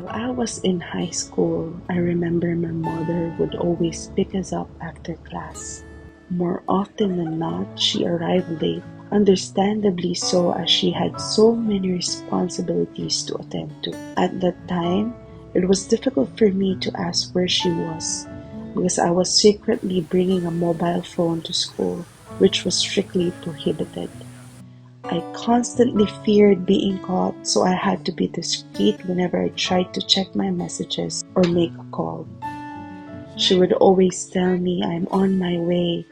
While I was in high school, I remember my mother would always pick us up after class. More often than not, she arrived late, understandably so as she had so many responsibilities to attend to. At that time, it was difficult for me to ask where she was because I was secretly bringing a mobile phone to school, which was strictly prohibited. I constantly feared being caught, so I had to be discreet whenever I tried to check my messages or make a call. She would always tell me I'm on my way,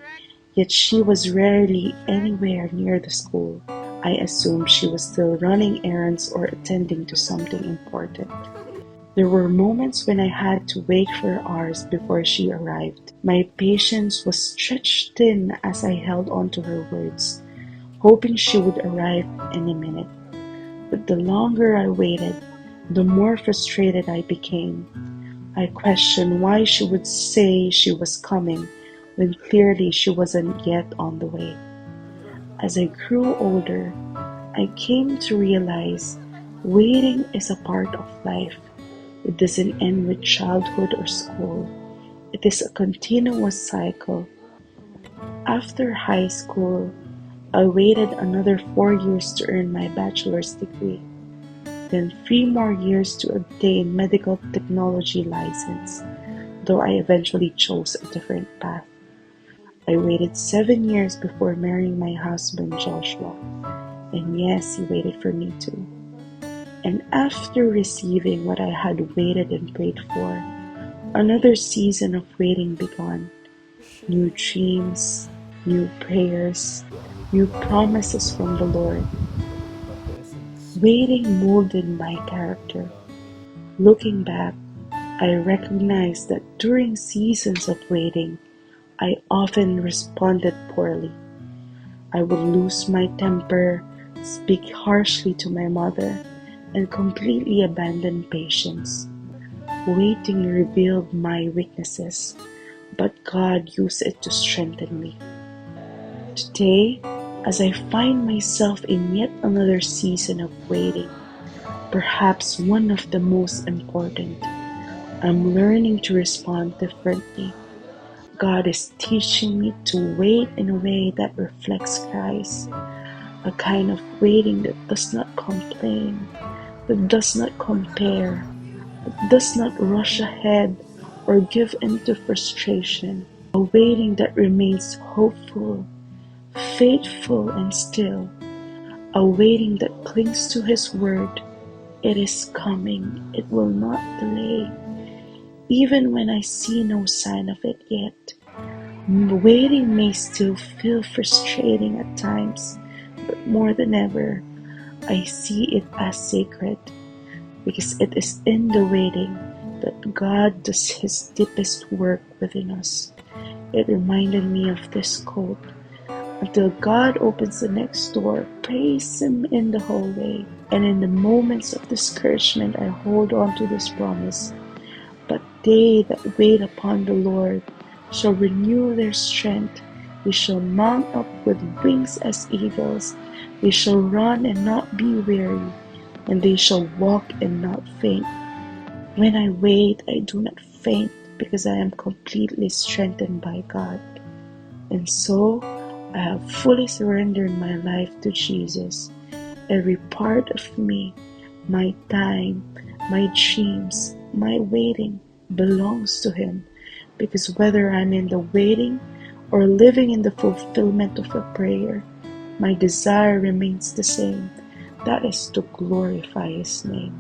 yet she was rarely anywhere near the school. I assumed she was still running errands or attending to something important. There were moments when I had to wait for hours before she arrived. My patience was stretched thin as I held on to her words, hoping she would arrive any minute. But the longer I waited, the more frustrated I became. I questioned why she would say she was coming when clearly she wasn't yet on the way. As I grew older, I came to realize waiting is a part of life. It doesn't end with childhood or school. It is a continuous cycle. After high school, I waited another 4 years to earn my bachelor's degree, then 3 more years to obtain medical technology license, though I eventually chose a different path. I waited 7 years before marrying my husband Joshua, and yes, he waited for me too. And after receiving what I had waited and prayed for, another season of waiting began. New dreams, new prayers, new promises from the Lord. Waiting molded my character. Looking back, I recognize that during seasons of waiting, I often responded poorly. I would lose my temper, speak harshly to my mother, and completely abandon patience. Waiting revealed my weaknesses, but God used it to strengthen me. Today, as I find myself in yet another season of waiting, perhaps one of the most important, I'm learning to respond differently. God is teaching me to wait in a way that reflects Christ, a kind of waiting that does not complain, that does not compare, that does not rush ahead or give in to frustration, a waiting that remains hopeful, faithful, and still, a waiting that clings to His word. It is coming, it will not delay. Even when I see no sign of it yet, waiting may still feel frustrating at times, but more than ever, I see it as sacred, because it is in the waiting that God does His deepest work within us. It reminded me of this quote: until God opens the next door, praise Him in the hallway. And in the moments of discouragement, I hold on to this promise. But they that wait upon the Lord shall renew their strength. They shall mount up with wings as eagles. They shall run and not be weary, and they shall walk and not faint. When I wait, I do not faint, because I am completely strengthened by God. And so, I have fully surrendered my life to Jesus. Every part of me, my time, my dreams, my waiting belongs to Him, because whether I'm in the waiting or living in the fulfillment of a prayer, my desire remains the same. That is to glorify His name.